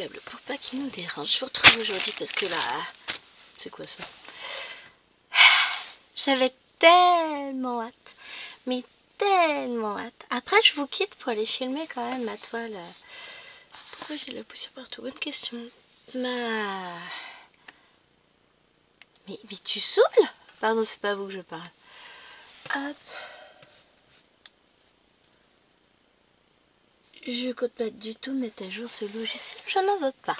câble pour pas qu'il nous dérange. Je vous retrouve aujourd'hui parce que là... C'est quoi ça? J'avais tellement hâte. Mais tellement hâte. Après, je vous quitte pour aller filmer quand même ma toile. Pourquoi j'ai de la poussière partout? Bonne question. Mais tu saoules? Pardon, c'est pas à vous que je parle. Hop. Je compte pas du tout mettre à jour ce logiciel. Je n'en veux pas.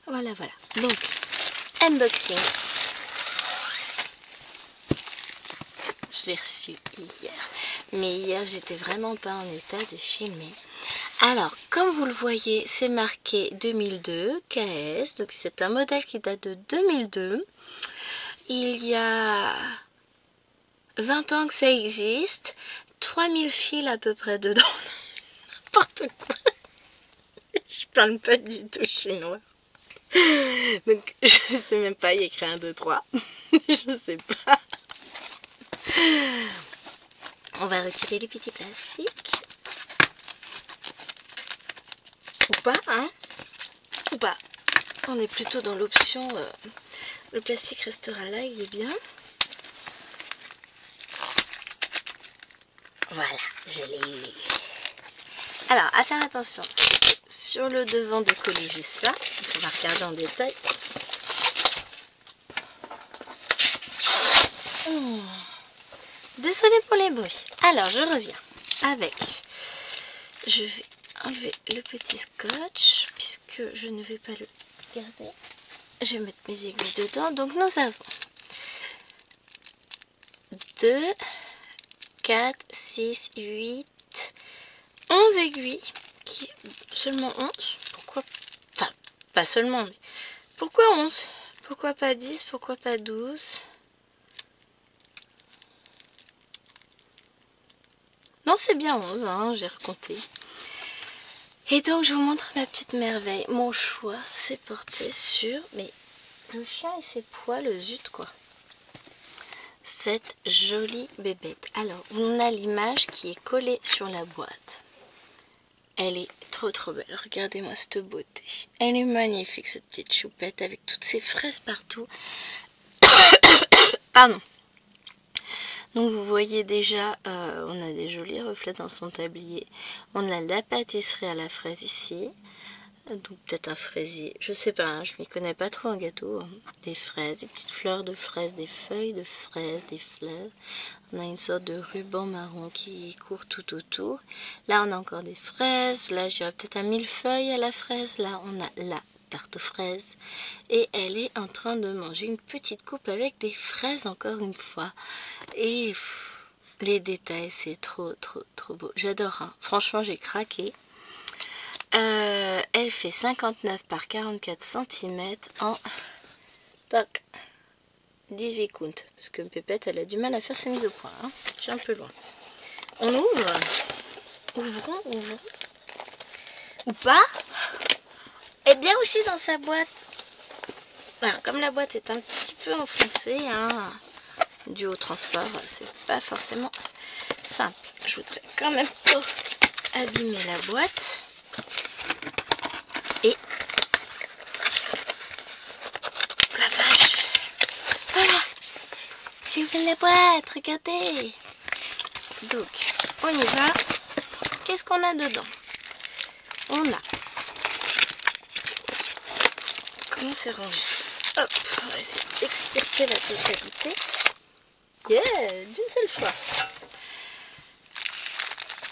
Voilà, voilà. Donc, unboxing. Je l'ai reçu hier. Mais hier, j'étais vraiment pas en état de filmer. Alors, comme vous le voyez, c'est marqué 2002, KS. Donc, c'est un modèle qui date de 2002. Il y a 20 ans que ça existe. 3000 fils à peu près dedans. N'importe quoi. Je parle pas du tout chinois. Donc, je sais même pas, il y a écrit 1, 2, 3. Je sais pas. On va retirer les petits plastiques. Ou pas, hein? Ou pas. On est plutôt dans l'option le plastique restera là, il est bien. Voilà, je l'ai eu. Alors, à faire attention, sur le devant de coller juste ça. On va regarder en détail. Désolée pour les bruits. Alors, je reviens avec... Je vais enlever le petit scotch, puisque je ne vais pas le garder. Je vais mettre mes aiguilles dedans. Donc, nous avons 2, 4, 6, 8, 11 aiguilles. Seulement 11. Pourquoi? Enfin, pas seulement, mais pourquoi 11? Pourquoi pas 10? Pourquoi pas 12? Non, c'est bien 11, hein, j'ai recompté. Et donc, je vous montre ma petite merveille. Mon choix s'est porté sur... Mais le chien et ses poils, zut, quoi. Cette jolie bébête. Alors, on a l'image qui est collée sur la boîte. Elle est trop belle. Regardez-moi cette beauté. Elle est magnifique, cette petite choupette, avec toutes ces fraises partout. Pardon. Donc vous voyez déjà, on a des jolis reflets dans son tablier. On a la pâtisserie à la fraise ici. Donc peut-être un fraisier. Je sais pas, hein, je m'y connais pas trop en gâteau. Des fraises, des petites fleurs de fraises, des feuilles de fraises, des fleurs. On a une sorte de ruban marron qui court tout autour. Là on a encore des fraises. Là j'ai peut-être un millefeuille à la fraise. Là on a la tarte aux fraises. Et elle est en train de manger une petite coupe avec des fraises encore une fois. Et les détails, c'est trop beau. J'adore, hein. Franchement, j'ai craqué. Elle fait 59 par 44 cm en 18 comptes. Parce que Pépette, elle a du mal à faire sa mise au point. Hein. Je suis un peu loin. On ouvre. Ouvrons. Ou pas. Et bien aussi dans sa boîte. Alors, comme la boîte est un petit peu enfoncée, hein, dû au transport, c'est pas forcément simple. Je voudrais quand même pas abîmer la boîte. Et la vache, voilà, j'ai ouvert la boîte, regardez. Donc, on y va. Qu'est-ce qu'on a dedans? On a... Comment c'est rangé? Hop, on va essayer d'extirper la totalité. Yeah, d'une seule fois.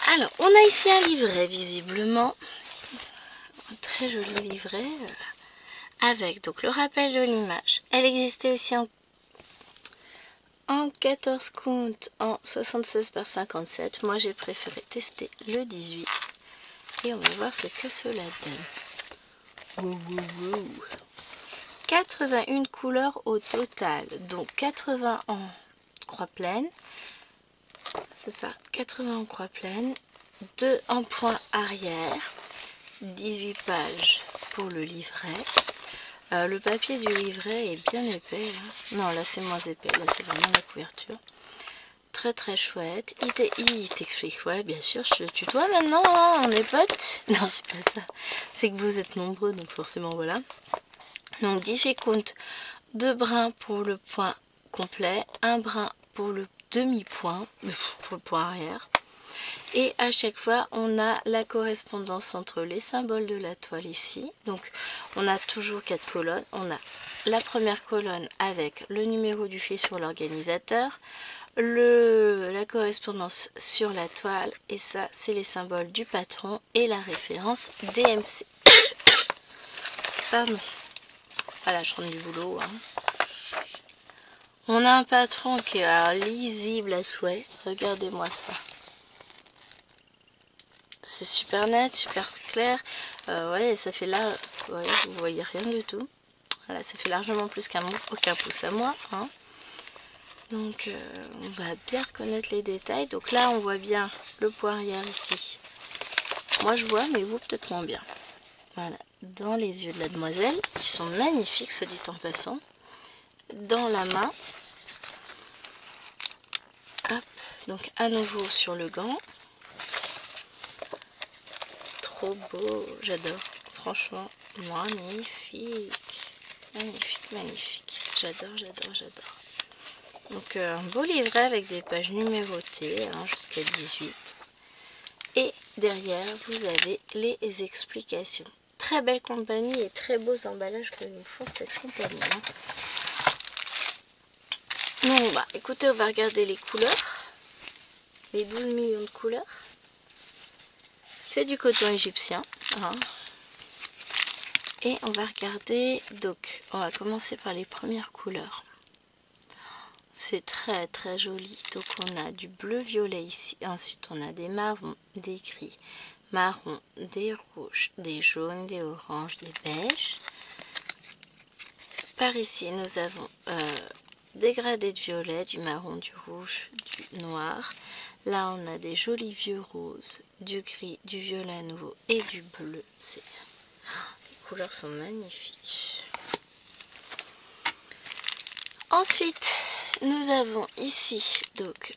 Alors, on a ici un livret, visiblement. Un très joli livret. Avec donc le rappel de l'image. Elle existait aussi en 14 comptes, en 76 par 57. Moi, j'ai préféré tester le 18. Et on va voir ce que cela donne. 81 couleurs au total. Donc, 80 en croix pleine. C'est ça, 80 en croix pleine. 2 en point arrière. 18 pages pour le livret. Le papier du livret est bien épais. Hein. Non, là c'est moins épais. Là c'est vraiment la couverture. très très chouette. Il t'explique, ouais, bien sûr, je te tutoie maintenant, hein, on est potes. Non, c'est pas ça. C'est que vous êtes nombreux, donc forcément, voilà. Donc 18 comptes, 2 brins pour le point complet, 1 brin pour le demi-point, pour le point arrière. Et à chaque fois, on a la correspondance entre les symboles de la toile ici. Donc, on a toujours 4 colonnes. On a la première colonne avec le numéro du fil sur l'organisateur, la correspondance sur la toile, et ça, c'est les symboles du patron et la référence DMC. Pardon. Voilà, je rentre du boulot. Hein. On a un patron qui est lisible à souhait. Regardez-moi ça. C'est super net, super clair. Ouais, ça fait là, ouais, vous voyez rien du tout. Voilà, ça fait largement plus qu'un pouce à moi. Hein. Donc, on va bien reconnaître les détails. Donc là, on voit bien le point arrière ici. Moi, je vois, mais vous, peut-être moins bien. Voilà, dans les yeux de la demoiselle, qui sont magnifiques, se dit en passant. Dans la main. Hop, donc à nouveau sur le gant. Trop beau, j'adore. Franchement, magnifique. Magnifique, magnifique. J'adore, j'adore, j'adore. Donc un beau livret avec des pages numérotées hein, jusqu'à 18. Et derrière, vous avez les explications. Très belle compagnie et très beaux emballages que nous font cette compagnie. Hein. Donc, bah, écoutez, on va regarder les couleurs. Les 12 millions de couleurs. C'est du coton égyptien. Hein. Et on va regarder, donc on va commencer par les premières couleurs. C'est très très joli. Donc on a du bleu violet ici. Ensuite on a des marrons, des gris, marrons, des rouges, des jaunes, des oranges, des beiges. Par ici nous avons des gradés de violet, du marron, du rouge, du noir. Là on a des jolis vieux roses, du gris, du violet à nouveau et du bleu. Les couleurs sont magnifiques. Ensuite, nous avons ici donc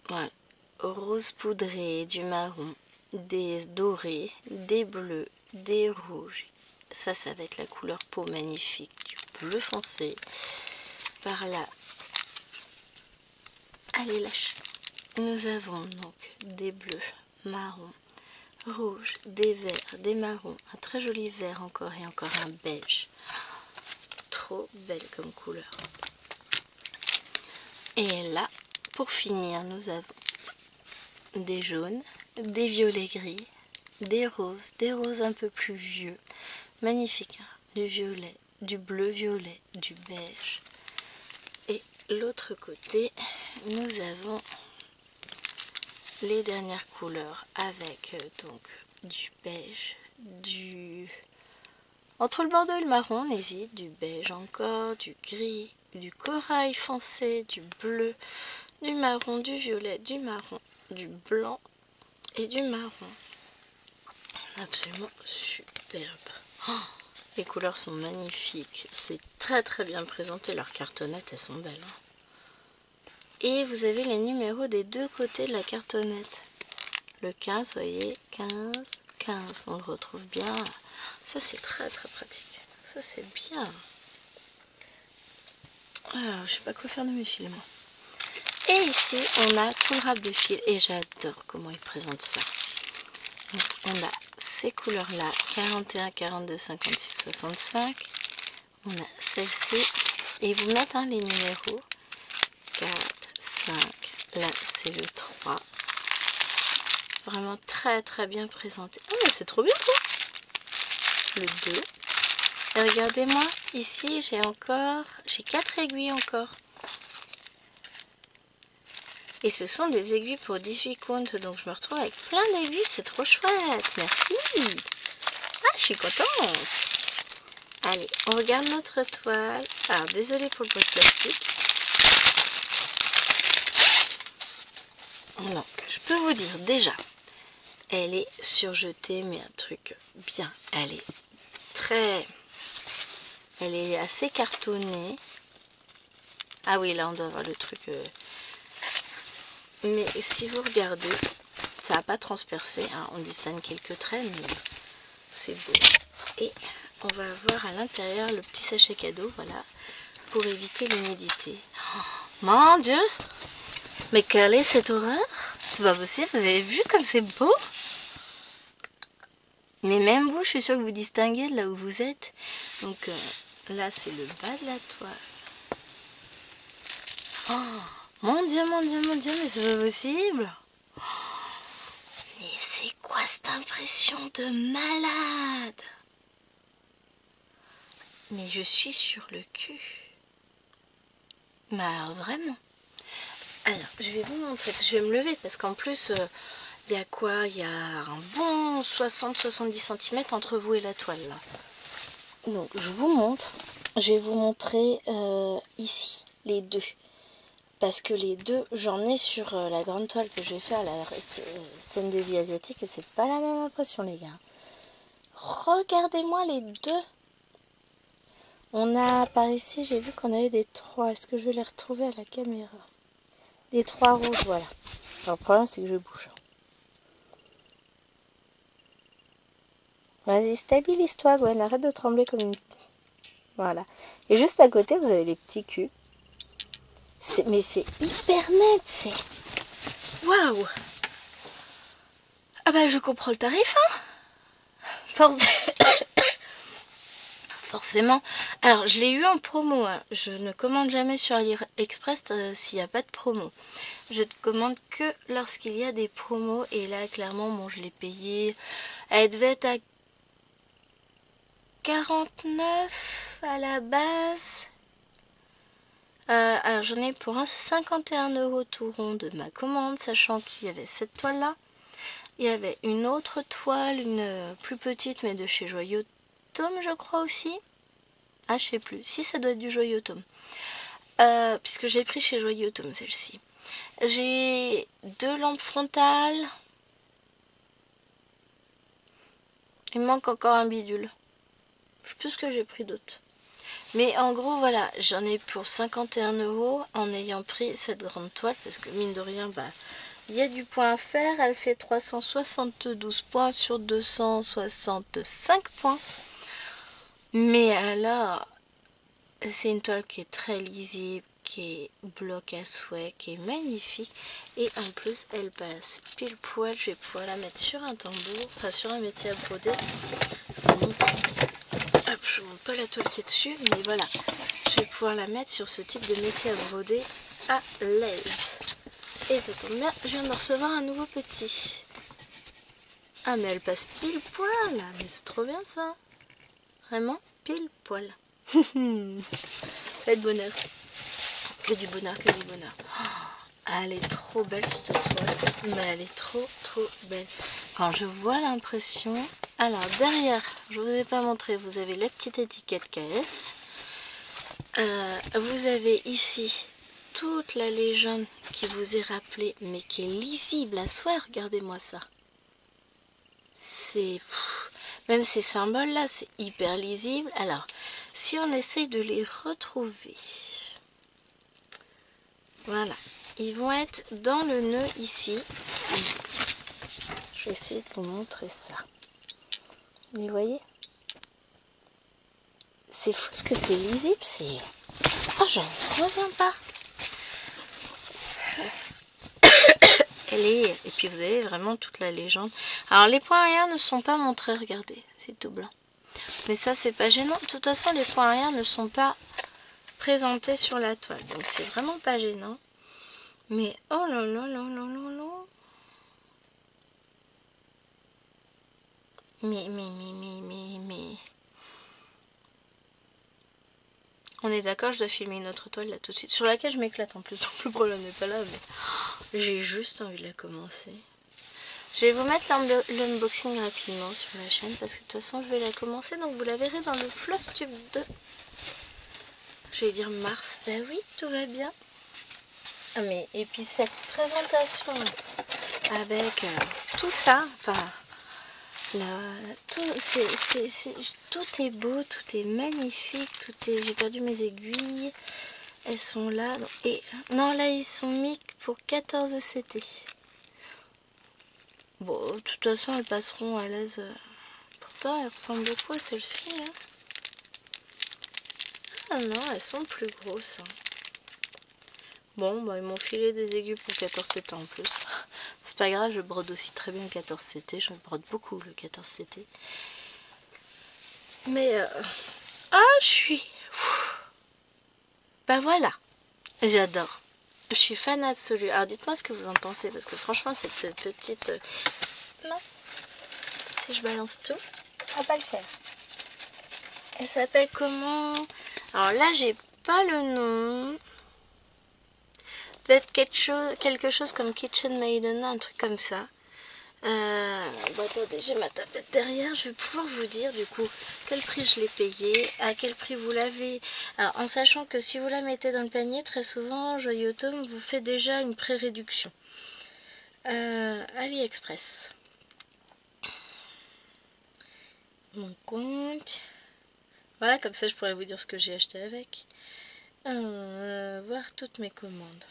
voilà, rose poudré, du marron, des dorés, des bleus, des rouges. Ça va être la couleur peau magnifique, du bleu foncé. Par là, allez lâche. Nous avons donc des bleus, marrons, rouges, des verts, des marrons, un très joli vert encore et encore un beige. Trop belle comme couleur. Et là, pour finir, nous avons des jaunes, des violets gris, des roses un peu plus vieux. Magnifique, hein, du violet, du bleu violet, du beige. Et l'autre côté, nous avons les dernières couleurs avec donc du beige, entre le bordeaux et le marron, on hésite, du beige encore, du gris, du corail foncé, du bleu, du marron, du violet, du marron, du blanc et du marron. Absolument superbe. Oh, les couleurs sont magnifiques. C'est très très bien présenté. Leurs cartonnettes, elles sont belles. Hein. Et vous avez les numéros des deux côtés de la cartonnette. Le 15, vous voyez, 15, 15. On le retrouve bien. Ça, c'est très très pratique. Ça, c'est bien. Alors, je sais pas quoi faire de mes fils, moi. Et ici, on a tout le râpe de fil. Et j'adore comment ils présentent ça. Donc, on a ces couleurs-là, 41, 42, 56, 65. On a celle-ci. Et vous mettez hein, les numéros. 4, 5. Là, c'est le 3. Vraiment très très bien présenté. Ah, mais c'est trop bien, quoi. Le 2. Et regardez-moi, ici, j'ai 4 aiguilles encore. Et ce sont des aiguilles pour 18 comptes, donc je me retrouve avec plein d'aiguilles, c'est trop chouette, merci. Ah, je suis contente. Allez, on regarde notre toile. Alors, désolée pour le pot de plastique. Donc, je peux vous dire déjà, elle est surjetée, mais un truc bien. Elle est assez cartonnée. Ah oui, là, on doit avoir le truc... Mais si vous regardez, ça n'a pas transpercé, hein. On distingue quelques traits, mais c'est beau. Et on va avoir à l'intérieur le petit sachet cadeau, voilà, pour éviter l'humidité. Oh, mon Dieu! Mais quelle est cette horreur? C'est pas possible, vous avez vu comme c'est beau? Mais même vous, je suis sûre que vous distinguez de là où vous êtes. Donc là, c'est le bas de la toile. Oh, mon Dieu, mon Dieu, mon Dieu, mais c'est pas possible! Mais c'est quoi cette impression de malade? Mais je suis sur le cul. Mais alors vraiment. Alors, je vais vous montrer. Je vais me lever parce qu'en plus, il y a quoi? Il y a un bon 60-70 cm entre vous et la toile là. Donc, je vous montre. Je vais vous montrer ici, les deux. Parce que les deux, j'en ai sur la grande toile que je vais faire à la scène de vie asiatique et c'est pas la même impression, les gars. Regardez-moi les deux. On a, par ici, j'ai vu qu'on avait des 3. Est-ce que je vais les retrouver à la caméra? Les 3 rouges, voilà. Alors, le problème, c'est que je bouge. Vas-y, stabilise-toi, Gwen. Arrête de trembler comme une... Voilà. Et juste à côté, vous avez les petits culs. Mais c'est hyper net, c'est... Waouh! Ah bah, je comprends le tarif, hein? Forcément. Alors, je l'ai eu en promo. Hein. Je ne commande jamais sur AliExpress s'il n'y a pas de promo. Je ne commande que lorsqu'il y a des promos. Et là, clairement, bon, je l'ai payé. Elle devait être à 49 à la base. Alors, j'en ai pour un 51 € tout rond de ma commande, sachant qu'il y avait cette toile-là. Il y avait une autre toile, une plus petite, mais de chez Joyeux Tome, je crois aussi. Ah, je sais plus. Si, ça doit être du Joyeux Tome. Puisque j'ai pris chez Joyeux Tome, celle-ci. J'ai 2 lampes frontales. Il me manque encore un bidule. Je sais plus ce que j'ai pris d'autre. Mais en gros, voilà, j'en ai pour 51 € en ayant pris cette grande toile. Parce que mine de rien, bah, il y a du point à faire. Elle fait 372 points sur 265 points. Mais alors, c'est une toile qui est très lisible, qui est bloc à souhait, qui est magnifique. Et en plus, elle passe pile poil. Je vais pouvoir la mettre sur un tambour, enfin sur un métier à broder. Hop, je ne montre pas la toile qui est dessus, mais voilà. Je vais pouvoir la mettre sur ce type de métier à broder à l'aise. Et ça tombe bien, je viens de recevoir un nouveau petit. Ah, mais elle passe pile poil, mais c'est trop bien ça. Vraiment, pile poil. Faites bonheur. Que du bonheur, que du bonheur. Oh, elle est trop belle cette toile. Mais elle est trop belle. Quand je vois l'impression... Alors derrière, je ne vous ai pas montré, vous avez la petite étiquette KS. Vous avez ici toute la légende qui vous est rappelée, mais qui est lisible à souhait. Regardez-moi ça. C'est... Même ces symboles-là, c'est hyper lisible. Alors, si on essaye de les retrouver... Voilà. Ils vont être dans le nœud ici. Je vais essayer de vous montrer ça. Mais vous voyez? C'est fou ce que c'est lisible. C'est... Oh, j'en reviens pas. Et puis vous avez vraiment toute la légende. Alors les points arrière ne sont pas montrés, regardez, c'est tout blanc. Mais ça c'est pas gênant, de toute façon les points arrière ne sont pas présentés sur la toile. Donc c'est vraiment pas gênant. Mais oh là là là là là là. Mais. On est d'accord, je dois filmer une autre toile là tout de suite. Sur laquelle je m'éclate en plus, donc le problème n'est pas là, mais j'ai juste envie de la commencer. Je vais vous mettre l'unboxing rapidement sur la chaîne parce que de toute façon je vais la commencer, donc vous la verrez dans le Flosstube de... Je vais dire mars, ben oui, tout va bien. Ah mais, et puis cette présentation avec tout ça, enfin... tout est beau, tout est magnifique, tout est... J'ai perdu mes aiguilles. elles sont là. Et non, là, ils sont mis pour 14 CT. Bon, de toute façon, elles passeront à l'aise. Pourtant, elles ressemblent beaucoup à celle-ci. Hein. Ah non, elles sont plus grosses. Hein. Bon, bah, ils m'ont filé des aiguilles pour 14 CT en plus. C'est pas grave, je brode aussi très bien le 14 CT. Je brode beaucoup le 14 CT. Mais... Ah, je suis... Bah voilà, j'adore. Je suis fan absolue. Alors dites-moi ce que vous en pensez, parce que franchement, cette petite... Mince. Si je balance tout, ça va pas le faire. Elle s'appelle comment? Alors là, j'ai pas le nom. Peut-être quelque chose comme Kitchen Maiden, un truc comme ça. Bon, attendez, j'ai ma tablette derrière. Je vais pouvoir vous dire du coup quel prix je l'ai payé, à quel prix vous l'avez. Alors, en sachant que si vous la mettez dans le panier, très souvent, Joyeux Automne vous fait déjà une pré-réduction. AliExpress. Mon compte. Voilà, comme ça je pourrais vous dire ce que j'ai acheté avec. Voir toutes mes commandes.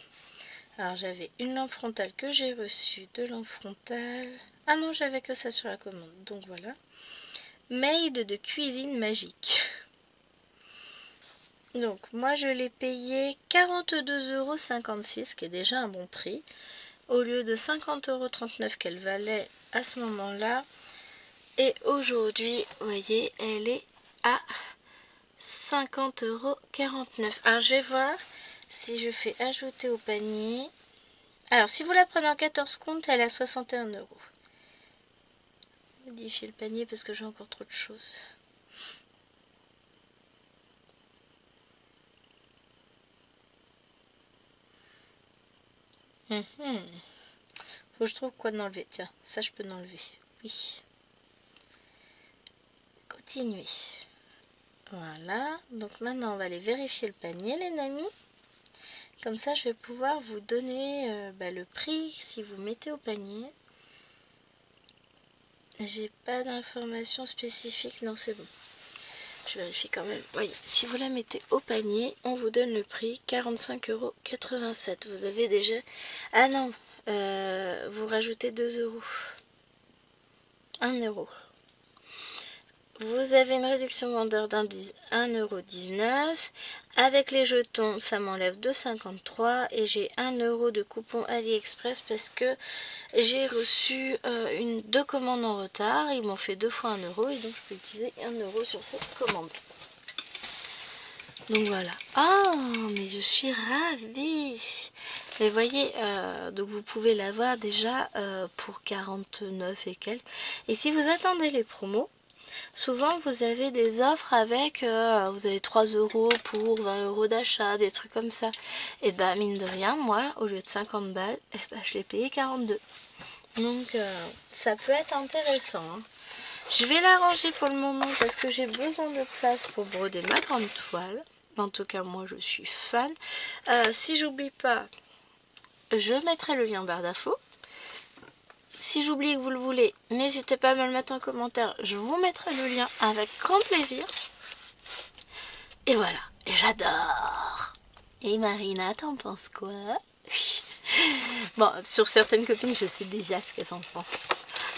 Alors j'avais une lampe frontale que j'ai reçue, 2 lampes frontales. Ah non, j'avais que ça sur la commande, donc voilà. Made de cuisine magique. Donc moi je l'ai payé 42,56 €, qui est déjà un bon prix, au lieu de 50,39 € qu'elle valait à ce moment-là. Et aujourd'hui, vous voyez, elle est à 50,49 €. Alors je vais voir si je fais ajouter au panier. Alors si vous la prenez en 14 comptes, elle est à 61 €. Modifier le panier parce que j'ai encore trop de choses. Faut que je trouve quoi d'enlever. Tiens, ça je peux l'enlever. Oui. Continuer. Voilà. Donc maintenant on va aller vérifier le panier, les amis. Comme ça je vais pouvoir vous donner le prix si vous mettez au panier. J'ai pas d'informations spécifiques. Non, c'est bon. Je vérifie quand même. Voyez, si vous la mettez au panier, on vous donne le prix 45,87 €. Vous avez déjà... Ah non, vous rajoutez 2 €. 1 €. Vous avez une réduction vendeur d'un 1,19 €. Avec les jetons, ça m'enlève 2,53 € et j'ai 1 € de coupon AliExpress parce que j'ai reçu 2 commandes en retard. Ils m'ont fait 2 fois 1 € et donc je peux utiliser 1 € sur cette commande. Donc voilà. Oh, mais je suis ravie. Et vous voyez, donc vous pouvez l'avoir déjà pour 49 et quelques. Et si vous attendez les promos, souvent vous avez des offres avec, vous avez 3 € pour 20 € d'achat, des trucs comme ça. Et bah mine de rien, moi, au lieu de 50 balles, je l'ai payé 42. Donc ça peut être intéressant. Hein. Je vais la ranger pour le moment parce que j'ai besoin de place pour broder ma grande toile. En tout cas, moi, je suis fan. Si j'oublie pas, je mettrai le lien en barre d'infos. Si j'oublie que vous le voulez, n'hésitez pas à me le mettre en commentaire. Je vous mettrai le lien avec grand plaisir. Et voilà, j'adore. Et Marina, t'en penses quoi? Bon, sur certaines copines, je sais déjà ce qu'elles en pensent.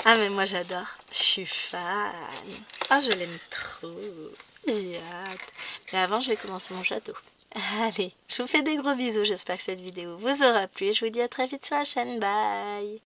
Ah mais moi j'adore, je suis fan. Ah je l'aime trop, j'ai hâte. Mais avant je vais commencer mon château. Allez, je vous fais des gros bisous, j'espère que cette vidéo vous aura plu et je vous dis à très vite sur la chaîne, bye.